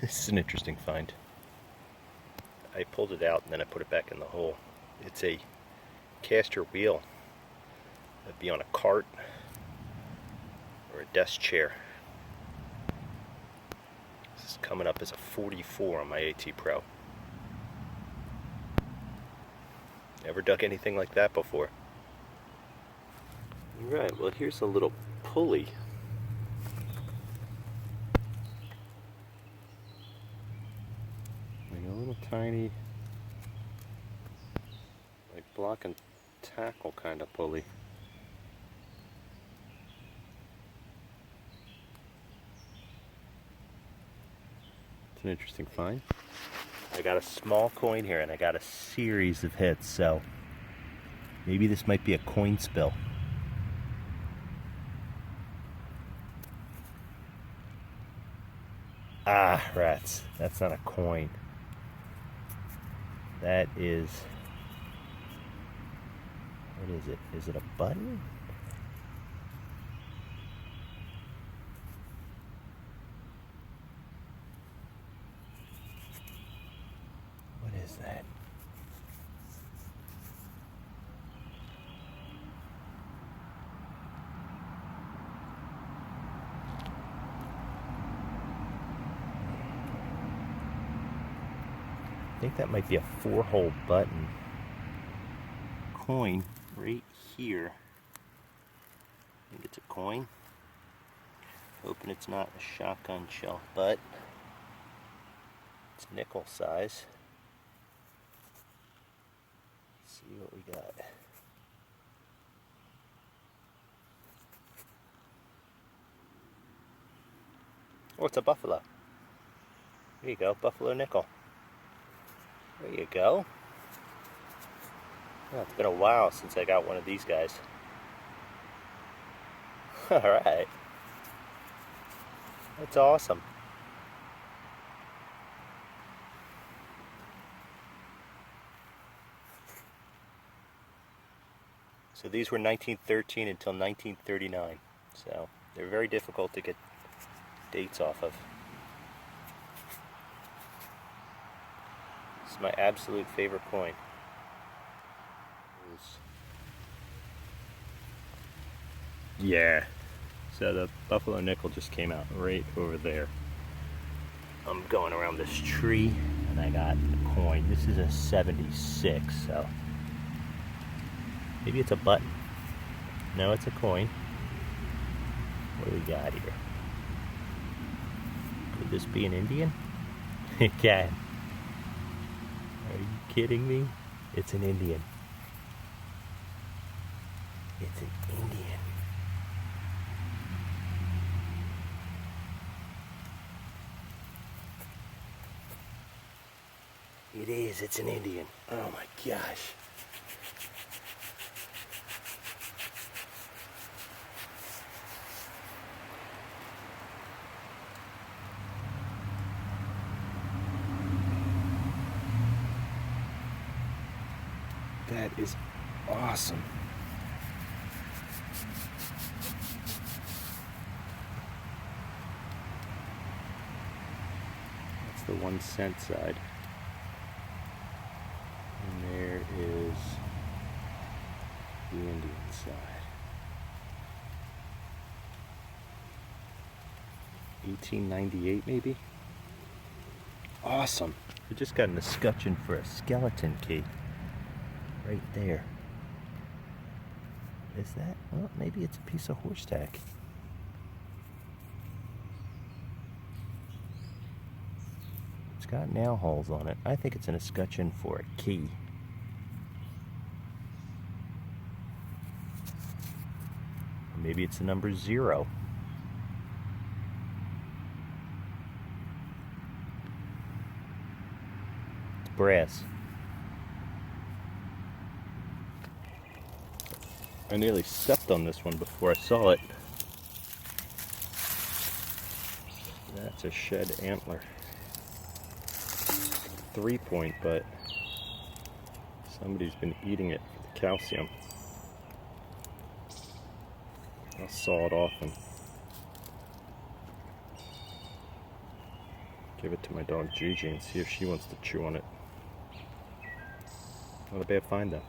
This is an interesting find. I pulled it out and then I put it back in the hole. It's a caster wheel. It'd be on a cart or a desk chair. This is coming up as a 44 on my AT Pro. Never dug anything like that before. Alright, well here's a little pulley. Like a little tiny, like block and tackle kind of pulley. It's an interesting find. I got a small coin here and I got a series of hits, so maybe this might be a coin spill. Ah, rats. That's not a coin. That is... what is it? Is it a button? What is that? I think that might be a 4-hole button. Coin right here. I think it's a coin. Hoping it's not a shotgun shell, but it's nickel size. Let's see what we got. Oh, it's a buffalo. There you go, buffalo nickel. There you go. Oh, it's been a while since I got one of these guys. Alright. That's awesome. So these were 1913 until 1939. So they're very difficult to get dates off of. This is my absolute favorite coin. Yeah. So the buffalo nickel just came out right over there. I'm going around this tree and I got the coin. This is a 76, so maybe it's a button. No, it's a coin. What do we got here? Could this be an Indian? It can. Are you kidding me? It's an Indian. It's an Indian. It is, it's an Indian. Oh my gosh. That is awesome. That's the 1 cent side. And there is the Indian side. 1898 maybe? Awesome. We just got an escutcheon for a skeleton key. Right there. Is that? Well, maybe it's a piece of horse tack. It's got nail holes on it. I think it's an escutcheon for a key. Or maybe it's the number 0. It's brass. I nearly stepped on this one before I saw it. That's a shed antler. 3-point, but somebody's been eating it for the calcium. I'll saw it off and Give it to my dog Gigi and see if she wants to chew on it. Not a bad find though.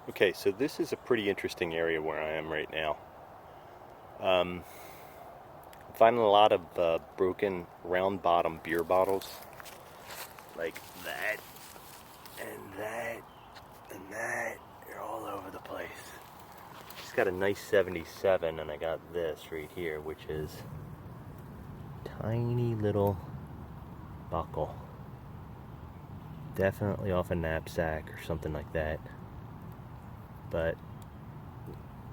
Okay, so this is a pretty interesting area where I am right now. I'm finding a lot of broken round bottom beer bottles. Like that, and that, and that. They're all over the place. Just got a nice 77, and I got this right here, which is tiny little buckle. Definitely off a knapsack or something like that. But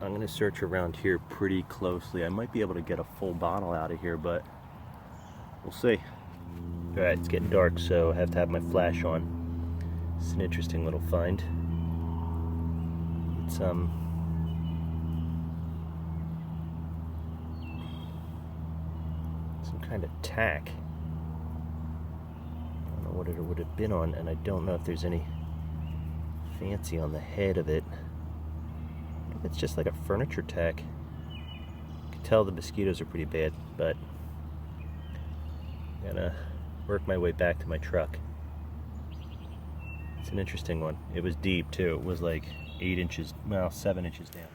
I'm going to search around here pretty closely. I might be able to get a full bottle out of here, but we'll see. Alright, it's getting dark, so I have to have my flash on. It's an interesting little find. It's some kind of tack. I don't know what it would have been on, and I don't know if there's any fancy on the head of it. I think it's just like a furniture tack. You can tell the mosquitoes are pretty bad, but I'm gonna work my way back to my truck. It's an interesting one. It was deep too. It was like 8 inches, well, 7 inches down.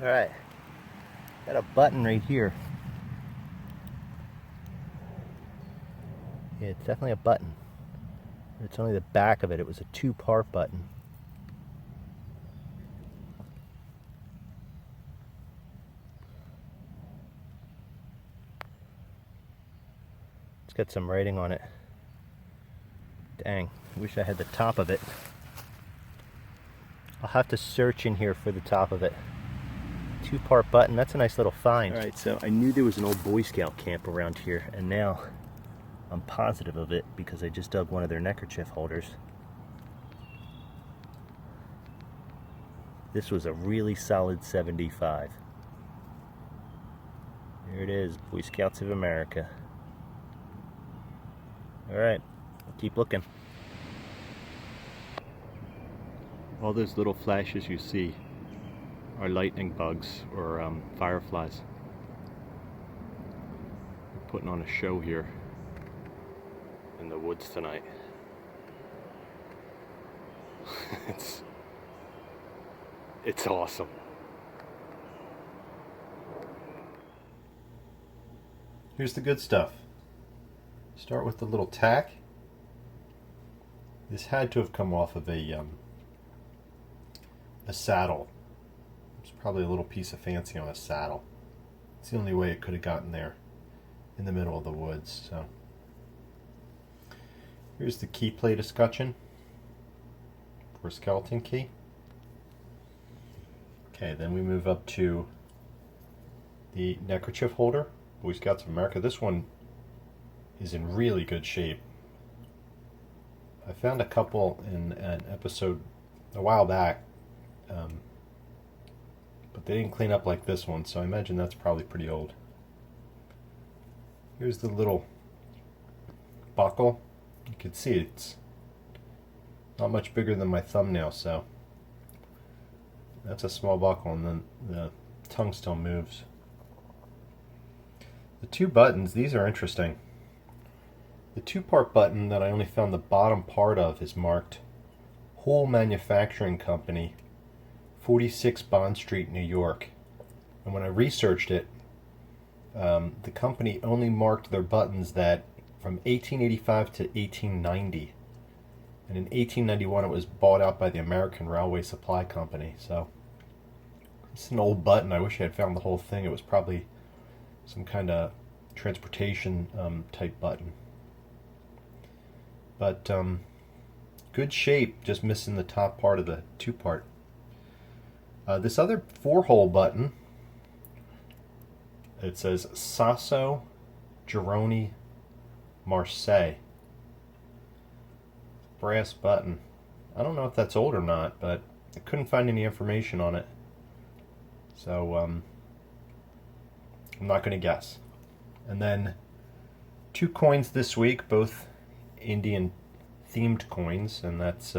Alright, got a button right here. Yeah, it's definitely a button. It's only the back of it. It was a 2-part button. It's got some writing on it. Dang, wish I had the top of it. I'll have to search in here for the top of it. 2-part button, that's a nice little find. Alright, so I knew there was an old Boy Scout camp around here, and now I'm positive of it because I just dug one of their neckerchief holders. This was a really solid 75. There it is, Boy Scouts of America. Alright, I'll keep looking. All those little flashes you see are lightning bugs or fireflies. We're putting on a show here in the woods tonight. It's awesome. Here's the good stuff. Start with the little tack. This had to have come off of a saddle. It's probably a little piece of fancy on a saddle. It's the only way it could have gotten there in the middle of the woods. So here's the key plate escutcheon for a skeleton key. Okay, then we move up to the neckerchief holder, Boy Scouts of America. This one is in really good shape. I found a couple in an episode a while back, but they didn't clean up like this one, so I imagine that's probably pretty old. Here's the little buckle. You can see it's not much bigger than my thumbnail, so that's a small buckle, and then the tongue still moves. The 2 buttons, these are interesting. The 2-part button that I only found the bottom part of is marked Whole Manufacturing Company, 46 Bond Street, New York. And when I researched it, the company only marked their buttons that from 1885 to 1890. And in 1891 it was bought out by the American Railway Supply Company. So it's an old button. I wish I had found the whole thing. It was probably some kind of transportation type button. But good shape, just missing the top part of the 2-part. This other 4-hole button, it says Sasso Gironi Marseille. Brass button. I don't know if that's old or not, but I couldn't find any information on it. So I'm not going to guess. And then 2 coins this week, both Indian themed coins, and that's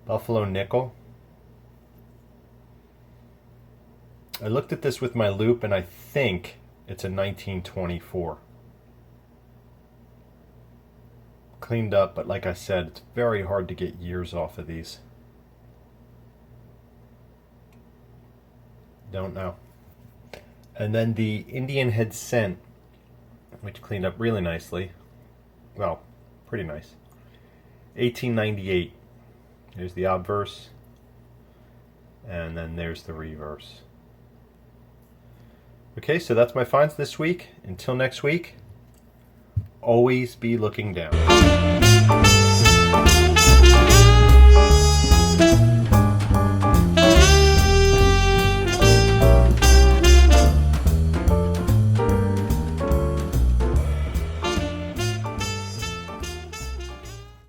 Buffalo nickel. I looked at this with my loop, and I think it's a 1924. cleaned up, but like I said, it's very hard to get years off of these. Don't know. And then the Indian Head Scent, which cleaned up really nicely. Well, pretty nice. 1898. There's the obverse, and then there's the reverse. Okay, so that's my finds this week. Until next week, always be looking down.